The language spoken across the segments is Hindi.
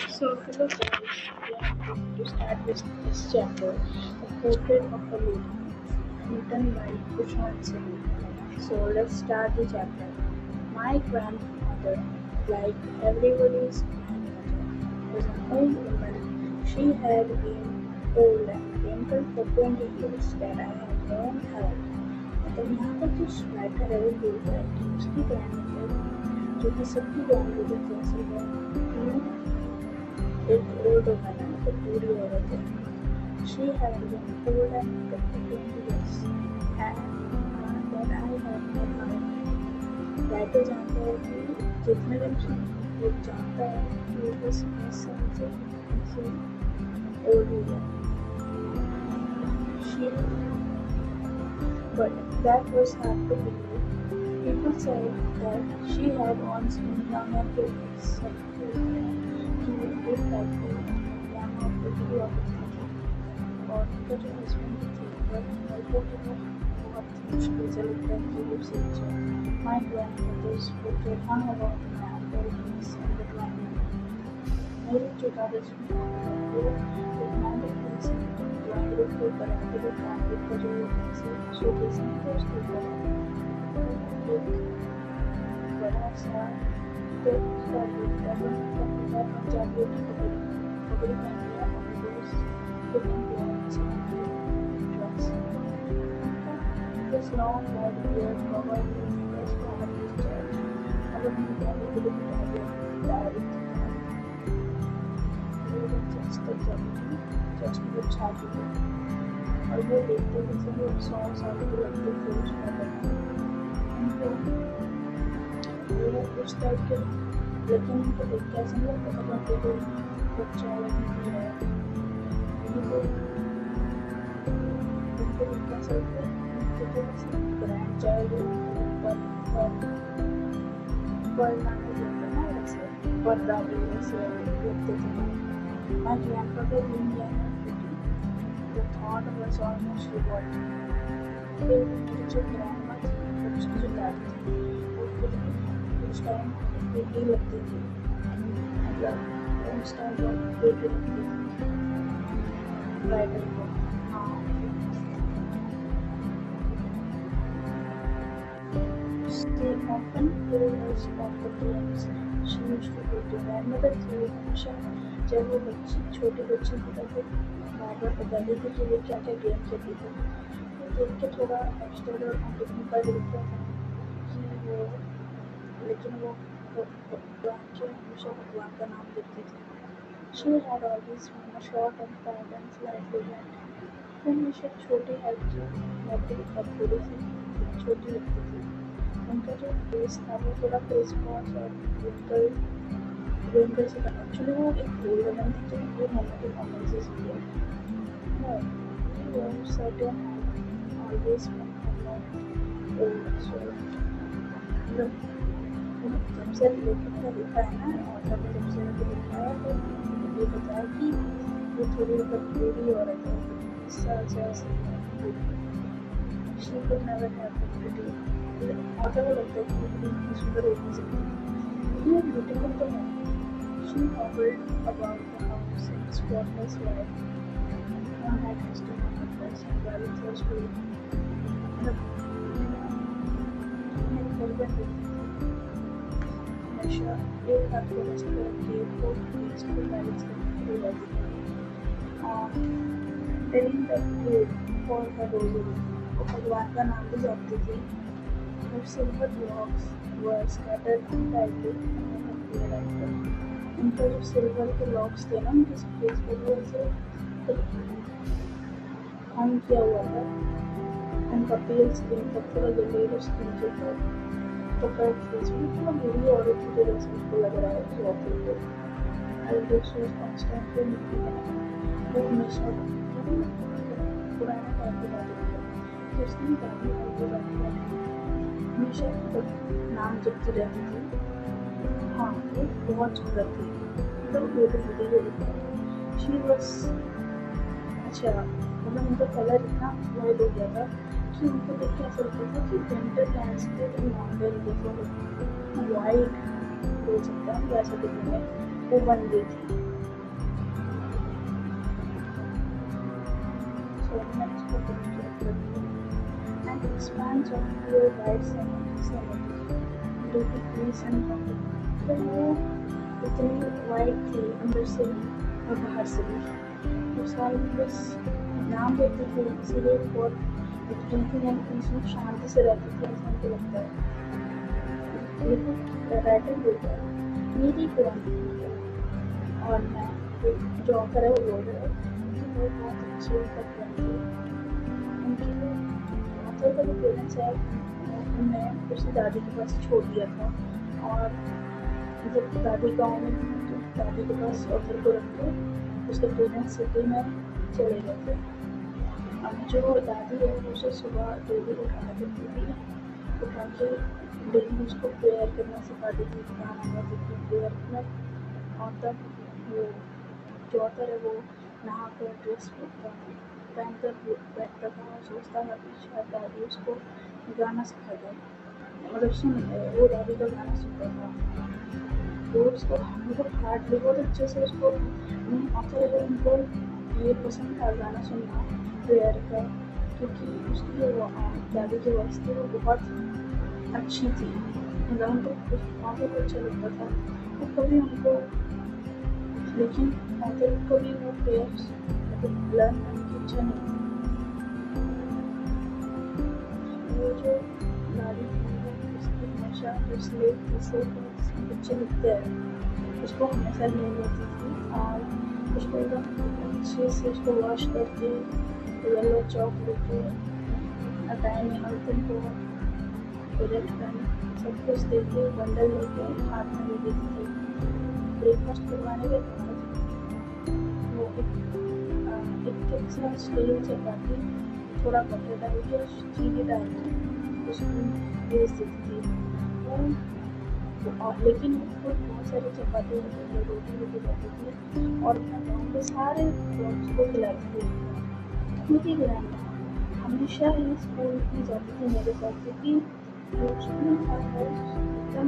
So, hello guys, we are going to start with this chapter, The Portrait of a Lady, written by Kushal Singh. So, let's start the chapter. My grandmother, like everybody's grandmother, was an old woman. She had been old and wrinkled for 20 years that I have known her. मतलब यहाँ पर जो राइटर है वो बोलता है कि उसकी ग्रैंडमदर जो कि सबकी ग्रैंडमदर जैसी है एक old woman है मतलब बूढ़ी औरत है. She had been old and practically years and that I had known her. Writer जानता है कि जितने दिन से वो जानता है कि वो बस 20 साल से ओल्ड हो गया. She But that was hard to believe. People said that she had once been young and beautiful, she would look like the young of the beauty of the और उनका जो हस्बैंड थे बट मेरे को तो बहुत मुश्किल से लगता है कि वो सीख जाए. My grandmother's portrait hung about the mantelpiece in the drawing room. मेरे जो दादाजी ने वो एक mantelpiece ड्राइंग रूम के ऊपर है तो ड्राइंग रूम का जो शोकेस है तो उसके ऊपर एक बड़ा सा तो उसका टेबल का ऊपर हम जाके उसकी पकड़ी पहन लिया और उस looking towards dress. This long white beard covered his face covered his chest. अगर मुझे कहने के लिए डायरेक्ट वो चेस्ट तक जाती चेस्ट पर छाती थी और वो देखते जैसे वो 100 साल के लगते थे उसका बना उनको वो उस टाइप के लेकिन उनको देख के ऐसा नहीं लगता था कि कोई बच्चा या नहीं है उनको कैसा लगता है तो जैसे ग्रैंड चाइल्ड पर लाने देते ना वैसे पर दादी वैसे देखते थे. My grandfather being young and pretty, the thought was almost revolting. फिर उनकी जो ग्रैंडमा थी और उसकी जो दादी थी वो खुद भी उस टाइम बेटी लगती थी मतलब उस टाइम बहुत बेटी लगती थी राइटर को. हाँ They often told us of the games she used to go to. Grandmother थी हमेशा जब वो छोटी बच्ची थी तब वो बार-बार बताती थी कि वो क्या-क्या गेम खेलती थी. वो देख के थोड़ा एब्सर्ड और अनडिग्निफाइड लगता था कि वो लेकिन वो भगवान के हमेशा भगवान का नाम लेती थी. She had always been a short and fat and slightly bent. वो हमेशा छोटी हाइट की मोटी और थोड़ी सी छोटी लगती थी. उनका जो फेस था वो थोड़ा फेस वॉश और रिंकल से था. एक्चुअली वो एक ओल्ड वुमन थी जो वो मम्मी के कॉमेंट से सीखी है. No, we were certain had always been old, so मतलब जब से लेखक का लिखा है ना ऑथर ने जब से लिखा है तो ये बताया कि वो थोड़ी मतलब बूढ़ी औरत है 20 साल से ऐसी she could never have been pretty. Author को लगता है कि वो इतनी सुंदर हो नहीं सकती. ये ब्यूटीफुल तो है. She hobbled about the house in spotless white. One had rested on her dress and very forcefully. मतलब मेरी गर्दन देखती थी हमेशा एक हाथ को रेस्ट पर रखे तो इसको बैलेंस करके रहती थी. Telling the prayer for the rosary वो भगवान का नाम भी जपती थी. Her silver locks were scattered untidily on her clear eyes. उनका जो सिल्वर के लॉक्स थे ना उनके फेस पर वो ऐसे हंग किया हुआ था. उनका पेल स्किन का पूरा येलो स्किन जो था तो कर फेस में थोड़ा बूढ़ी औरत की तरह से उसको लग रहा है कि ऑफिस को एल्डेक्स वाज कांस्टेंटली मीटिंग है. वो हमेशा पुराना टाइम की बात है कि उसकी दादी और वो दादी हमेशा नाम जपती रहती थी. हाँ वो बहुत सुंदर थी मतलब ब्यूटीफुल जो दिखता है. शी बस अच्छा मतलब उनका कलर इतना वाइट हो गया था कि उनको देख के ऐसा लगता था कि विंटर लैंडस्केप इन माउंटेन जैसे वाइट बोल सकते हैं वैसा दिखने में वो बन गई थी. पेरेंट्स ऑफ योर राइट सहमति due to peace and conflict. तो वो इतनी वाइड थी अंदर से भी और बाहर से भी, तो साल बस नाम देती थी इसीलिए बहुत ड्रिंकिंग एंड पीस में शांति से रहती थी, ऐसा मुझे लगता है। लेकिन राइटर बोलता है मेरी पुरानी और मैं जो ऑथर है वो बोल रहा है कि वो बहुत अच्छी उनका फ्रेंड थी। उनकी ऑथर का जो पेरेंट्स है उन्होंने उसकी दादी के पास छोड़ दिया था, और जब दादी गाँव में थी तो दादी के पास ऑथर को रख के उसके पेरेंट्स सिटी में चले गए थे। अब जो दादी है वो उसे सुबह डेली उठाया करती थी, उठा के डेली उसको प्रेयर करना सिखाती थी, गाना गाती थी प्रेयर में। और तब वो जो ऑथर है वो नहा कर ड्रेस पहन कर बैठता था और सोचता था कि शायद दादी उसको गाना सिखा दे, मतलब सुन वो दादी का गाना सुनता था। तो उसको मतलब हार्डली बहुत अच्छे से उसको ऑथर है उनको ये पसंद था गाना सुनना प्रेयर का, क्योंकि उसकी जो दादी की वॉइस थी वो बहुत अच्छी थी, मतलब उनको बहुत अच्छा लगता था। और कभी उनको लेकिन ऑथर को भी वो प्रेयर्स मतलब लर्न करने की इच्छा नहीं थी। वो जो दादी थी उसकी हमेशा जो स्लेट थी से बच्चे लिखते हैं उसको हमेशा ले लेती थी और उसको एकदम अच्छे से उसको वॉश करके येलो चॉक लेके टाइम में अंतिम को प्रोजेक्ट पेन सब कुछ देके बंडल लेके हाथ में ले देती थी। ब्रेकफास्ट करवाने के बाद वो एक सा स्टील चपाती थोड़ा बटर डाल के चीनी डाल के उसको भेज देती थी। लेकिन उसको बहुत सारी चपाती रोटी लेके जाती थी और अपने गाँव के सारे फ्रेंड्स को खिलाती थी। क्योंकि ग्रैंड हमेशा ही स्कूल में जाती थी मेरे साथ, क्योंकि जो स्कूल था एकदम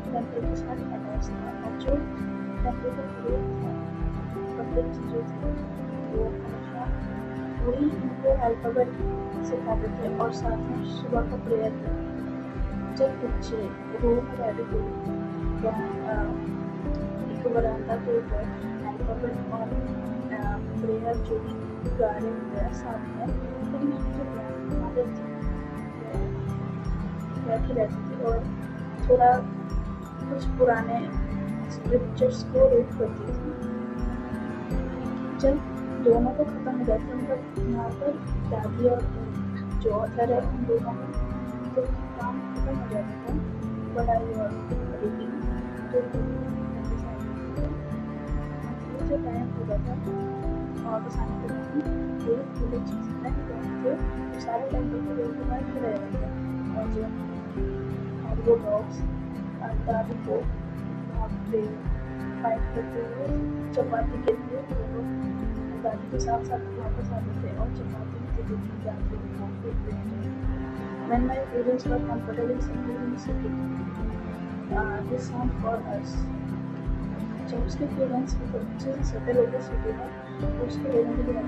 टेम्पल के साथ अटैच था और जो टेम्पल का फ्लोर था पब्लिक चीज़ें थी वो हमेशा वही उनको अल्फ़ाबेट सिखाते थे और साथ में सुबह का प्रेयर था। जब बच्चे रोम रेडी हुए एक बरामदा के ऊपर अल्फ़ाबेट और प्रेयर जो गा रहे हुए साथ में, तो मेरी जो ग्रैंडमदर थी बैठी रहती थी और थोड़ा कुछ पुराने स्क्रिप्चर्स को रीड करती थी। जब दोनों को ख़त्म हो जाता मतलब यहाँ पर दादी और जो ऑथर है उन दोनों को तो काम खत्म हो जाता था पढ़ाई और रीडिंग, तो जो टाइम हो जाता और बसाने के बाद ये पूरी चीज़ थे तो सारे टाइम के लोग बाहर खड़े रहते हैं और वो डॉग्स दादी को भागते फाइट करते हुए चपाती के लिए वो लोग दादी के साथ साथ वापस आते थे और चपाती के लिए जाते थे। When my parents were comfortable singing in the city, this song for us. जब उसके पेरेंट्स अच्छे से सेटल हो गए सिटी में उसके लेने के लिए,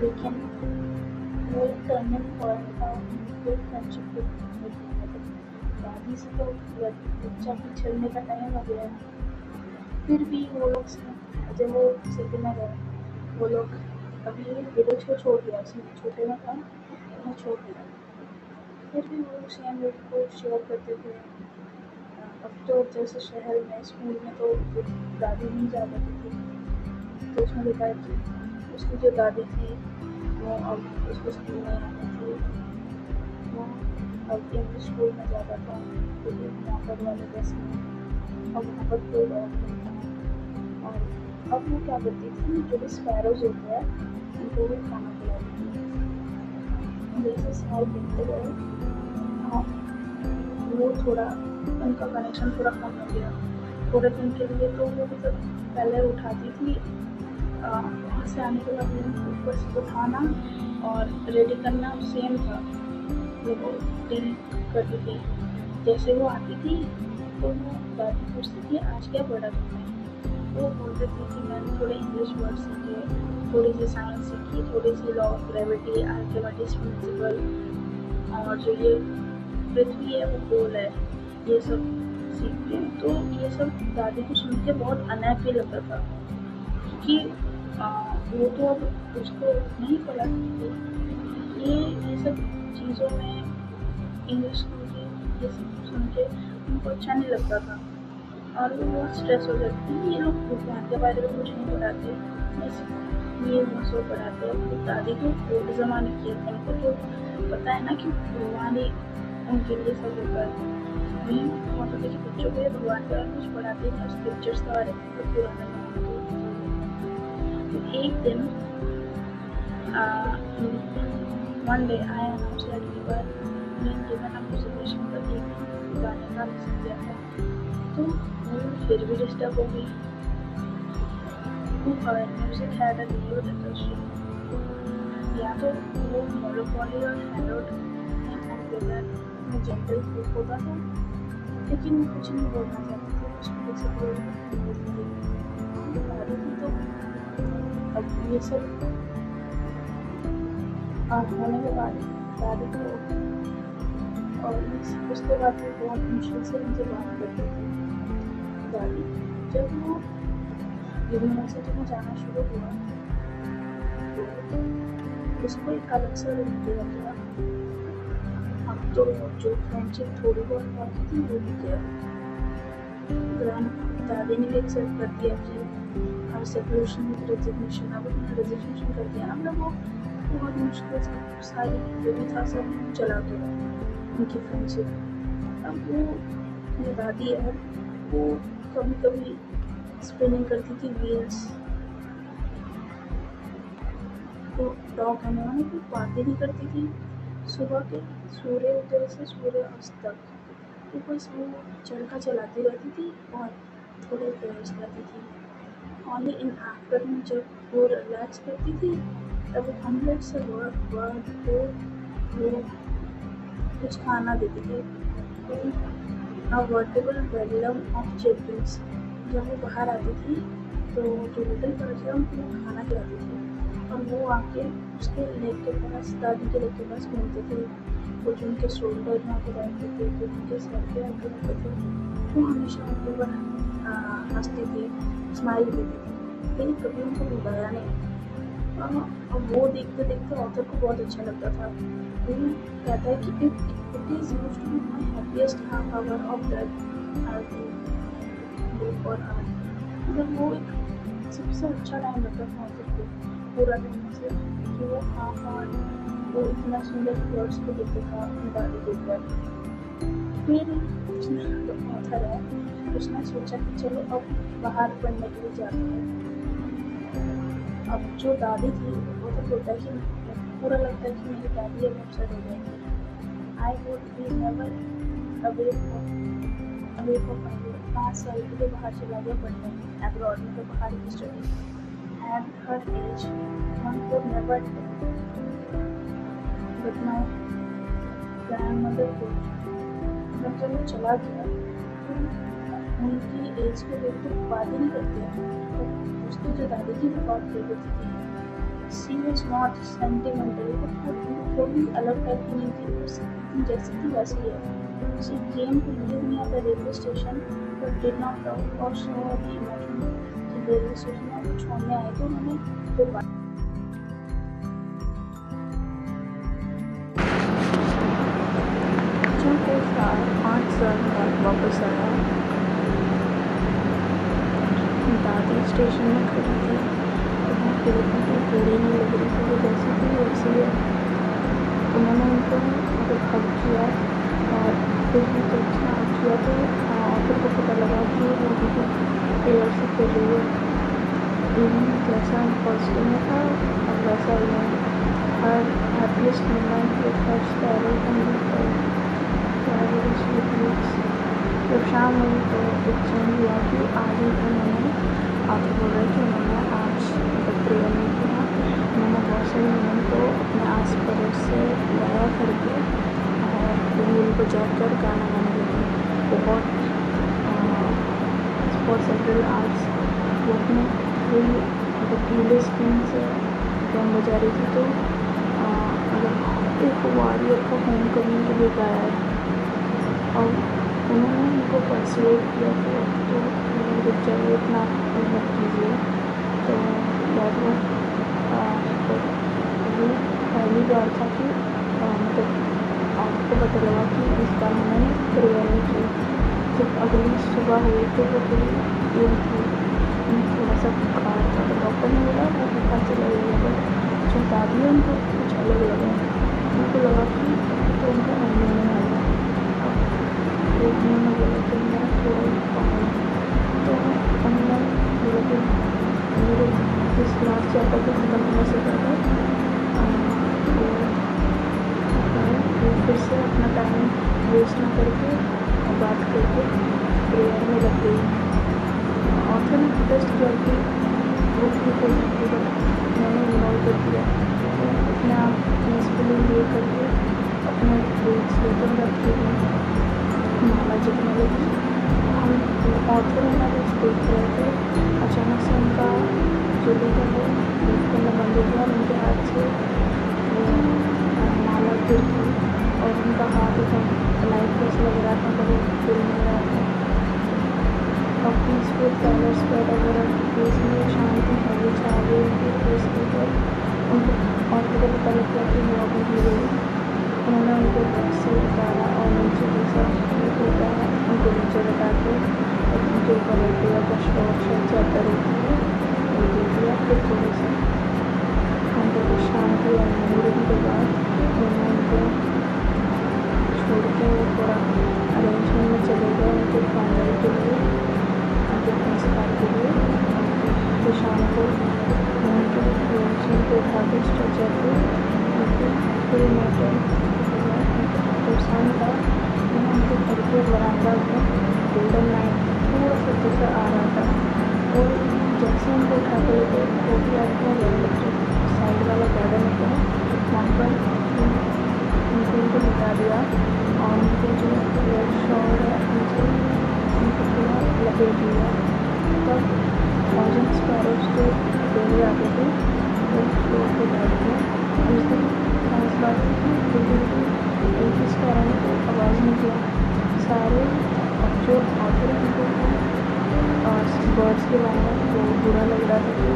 लेकिन वो एक टर्निंग पॉइंट था उनके फ्रेंडशिप के मतलब दादी से तो बच्चा पिछड़ने का टाइम आ गया है। फिर भी वो लोग जब वो सिटी में गए वो लोग अभी विलेज को छोड़ दिया, छोटे में था वो छोड़ दिया, फिर भी वो सेम लोग को शेयर करते थे। अब तो जैसे शहर में स्कूल में तो दादी नहीं जा पाती थी, तो उसमें लिखा है कि उसकी जो दादी थी वो अब उसको स्कूल में आती थी, वो अब इंग्लिश स्कूल में जाता था क्योंकि वहाँ पर वाले बस में और वहाँ पर कोई बात नहीं था। और अब वो क्या करती थी जो भी स्पैरोज होते हैं उनको भी खाना खिलाती थी। जैसे साल बीतते गए वो थोड़ा उनका कनेक्शन थोड़ा कम हो गया थोड़े दिन के लिए। तो वो मतलब पहले उठाती थी वहाँ से आने के बाद ऊपर से उठाना और रेडी करना सेम था, वो डील करती थी। जैसे वो आती थी तो वो दादी पूछती थी आज क्या पढ़ा तुमने, वो बोलती थी कि मैंने थोड़े इंग्लिश वर्ड सीखे, थोड़ी सी साइंस सीखी, थोड़ी सी law of gravity, Archimedes principle, और जो ये पृथ्वी है वो गोल है, ये सब सीखते हैं। तो ये सब दादी को सुन के बहुत अनैप्पी लगता था, क्योंकि वो तो अब उसको नहीं पता थी। ये सब चीज़ों में इंग्लिश स्कूल की ये सब सुन के उनको अच्छा नहीं लगता था, और वो बहुत स्ट्रेस हो जाती थी। ये लोग भगवान के बारे में कुछ नहीं पढ़ाते, बस ये वो पढ़ाते हैं। दादी तो ओल्ड ज़माने की है, उनको तो पता है ना कि भगवान ही उनके लिए सब होता है। वही बहुत होता है कि बच्चों को भगवान के बारे में कुछ पढ़ाते हैं, स्क्रिप्चर्स के बारे में तो पुराने तो एक दिन one day I announced that we were being given a presentation for एक गाने का लेसन दिया था। तो वो फिर भी डिस्टर्ब हो गई। Music had a new industry, या तो वो मोनोपोली और हैरोल्ड में जनरल ग्रुप होता था, लेकिन वो कुछ नहीं बोलना चाहते थे, कुछ भी बता रही थी। तो अब ये सब होने के बाद दादी को, और उसके बाद वो बहुत मुश्किल से मुझे बात करती थी। दादी जब वो यूनिवर्सिटी में जाना शुरू हुआ तो उसको एक अलग सा रूप दिया गया। अब तो जो फ्रेंडशिप थोड़ी बहुत बाकी थी वो भी गया। दादी ने भी एक्सेप्ट कर दिया कि हर सेपरेशन रेजिग्नेशन, अब उसने रेजिग्नेशन कर दिया। मतलब वो बहुत मुश्किल से सारी जो भी था सब चला गया उनकी फ्रेंडशिप। अब वो जो दादी है वो कभी कभी स्पिनिंग करती थी व्हील्स, तो डॉग एनिमल की बातें नहीं करती थी सुबह के सूर्य उदय से सूर्य अस्त तक। तो बस वो चरखा चलाती रहती थी और थोड़े प्रेयर्स करती थी। ओनली इन आफ्टरनून जब वो रिलैक्स करती थी तब 100 से वर्ड को वो कुछ खाना देती थी। अ वर्टेबल वेलम ऑफ चिल्ड्रंस, जब वो बाहर आती थी तो जो लिटिल बर्ड्स है उनको खाना खिलाती थी, और वो आके उसके लेग के पास, दादी के लेग के पास घूमते थे। वो जो उनके शोल्डर में आके बैठते थे, जो उनके सर पे आके बैठते थे, वो हमेशा उनके ऊपर हंसती थी, स्माइल देती थी, लेकिन कभी उनको बुलाया नहीं। और वो देखते देखते ऑथर को बहुत अच्छा लगता था। वो कहता है कि it is used to be my happiest half hour of that I do go for hour. मतलब वो एक सबसे अच्छा टाइम लगता था ऑथर को पूरा दिन में से, कि वो हाफ आवर वो इतना सुंदर वर्ड्स को देखता था अपनी दादी के ऊपर। फिर ऑथर है, उसने सोचा कि चलो अब बाहर पढ़ने के लिए जाते हैं। अब जो दादी थी वो तो होता है कि पूरा लगता है कि मेरी दादी अब अपसेट हो जाएगी। I would be never away from 5 साल के लिए बाहर चला गया पढ़ने अब्रॉड में, तो बाहर की study and her as one could never, but my grandmother को जब वो चला गया तो उनकी एज के लोग तो बात ही नहीं करते हैं। तो उसकी जो दादी थी वो बहुत फेवरेट थी। शी वॉज नॉट सेंटिमेंटल, वो भी अलग टाइप की नहीं थी, जैसी थी वैसी है। She came to leave me at the railway station but did not talk और शो एनी इमोशन। जब रेलवे स्टेशन में कुछ छोड़ने आए तो उन्होंने फिर बात कोई 5 साल बाद वापस आया। दादी स्टेशन में खड़ी थी, वहाँ पूरी नहीं लग रही थी, वो जैसी थी वैसी है। उन्होंने उनको मतलब हक किया, और फिर भी जब स्नान किया तो फिर को पता लगा कि वो बिल्कुल प्रेयर से कर रही है। इवन जैसा फर्स्ट डे में था और वैसा ही her happiest moment with her sparrow and जब शाम हुई तो एक चेंज हुआ कि आज उन्होंने आगे बोल रहे कि उन्होंने आज प्रेयर नहीं किया। उन्होंने बहुत सारे लोगों को अपने आस पड़ोस से लाया करके और फूल को जाकर गाना गाने लगे। बहुत सेवरल आवर्स वो अपने फूल स्क्रीन से ड्रम बजा रही थी। तो मतलब एक वॉरियर को होम कमिंग के लिए गया है और उन्होंने उनको परसुएट किया कि अब तो रुक जाइए, इतना मत कीजिए। तो दैट वो पहली बार था कि मतलब आपको पता लगा कि इस बार उन्होंने प्रेयर नहीं की। जब अगली सुबह हुई तो वो थोड़ी इल थी, थोड़ा सा बुखार था, तो डॉक्टर ने बोला वो बुखार चला गया। बट जो दादी है उनको कुछ अलग लगा, उनको लगा कि तो उनका नहीं आया। अब एक महीने बोला कि मेरा थोड़ा बुखार, तो उन्होंने बोला कि मेरे इस लास्ट चैप्टर को खत्म होने से पहले फिर से अपना टाइम वेस्ट ना करके और बात करके प्रेयर में लग गई। ऑथर ने टेस्ट किया कि बुक भी हो सकती है, मैंने इन्वॉल्व कर दिया। तो अपने आप पीसफुली ले करके अपने बुक्स लेकर रखी हुई माला जपने लगी। हम ऑथर हमारे देख रहे थे, अचानक से उनका जो लेकर वो यूज करना बंद हो गया और उनके हाथ से माला गिर गई और उनका हाथ एकदम लाइट जैसे लग रहा था, कभी गिर नहीं रहा था। और पीसफुल कलर स्प्रेड अगर फेस में शांति है छा गई उनके फेस के ऊपर। उनको और को पता लग गया कि वो अभी गिर गई। उन्होंने उनको बेड से उतारा और नीचे जैसा होता है उनको नीचे लगा के और उनके ऊपर रख दिया। का शॉर्ट चादर होती है वो दे दिया। फिर थोड़ी सी उनको शांति और मूड के बाद उन्होंने उनको छोड़ के वो थोड़ा अरेंजमेंट में चले गए उनके फाइनल के लिए, उनके प्रिंसिपल के लिए। तो शाम को उनके पेरेंट्स को उठा के स्ट्रेचर पे उनके पूरे मैटर उनके सन था। उनके घर के बरामदा में गोल्डन लाइट थोड़ा सा जैसा आ रहा था और जैसे उनको उठा के लेते वो भी आपको साइड वाला गार्डन होता है वहाँ पर उनको बिता दिया और उनके जो रेड शॉल है उनको पूरा लपेट लिया। तब थाउजेंड स्पैरोज जो डेली आते थे वो फ्लोर पे बैठ गए। उस दिन खास बात थी कि एक ही स्पैरो ने कोई आवाज़ नहीं किया। सारे जो ऑथर उनको बर्ड्स के बारे में वो बुरा लग रहा था कि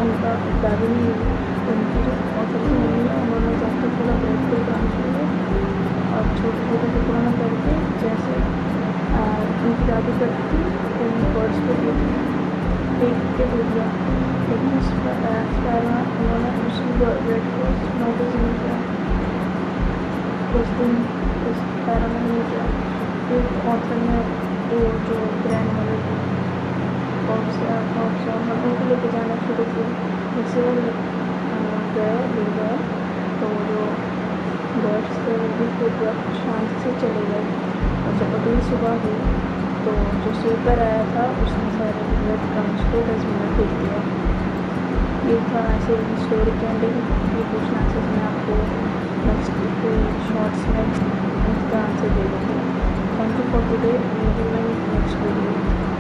उनका दादी नहीं हुई। उनकी जो ऑथर की मम्मी है उन्होंने जाकर थोड़ा ब्रेड को काम किया और छोटे छोटे टुकड़ों में करके जैसे उनकी दादी करती थी उन बर्ड्स को देख के दे दिया। लेकिन उस स्पैरो उन्होंने उस ब्रेड को नोटिस नहीं किया, उस दिन उस स्पैरो ने नहीं किया। फिर ऑथर ने वो जो ग्रैंड मदर थी उनको लेके जाना शुरू किया। जैसे वो गए ले गए तो जो बर्ड्स थे वो भी पूरा शांति से चले गए। और जब अगली सुबह हुई तो जो स्वीपर आया था उसने सारे ब्रेड क्रम्स को डस्टबिन में फेंक दिया। ये था ऐसे स्टोरी के एंडिंग। ये पूछना से मैं आपको नेक्स्ट शॉर्ट्स में इसका आंसर दे दूँगी। Thank you for today. Next video.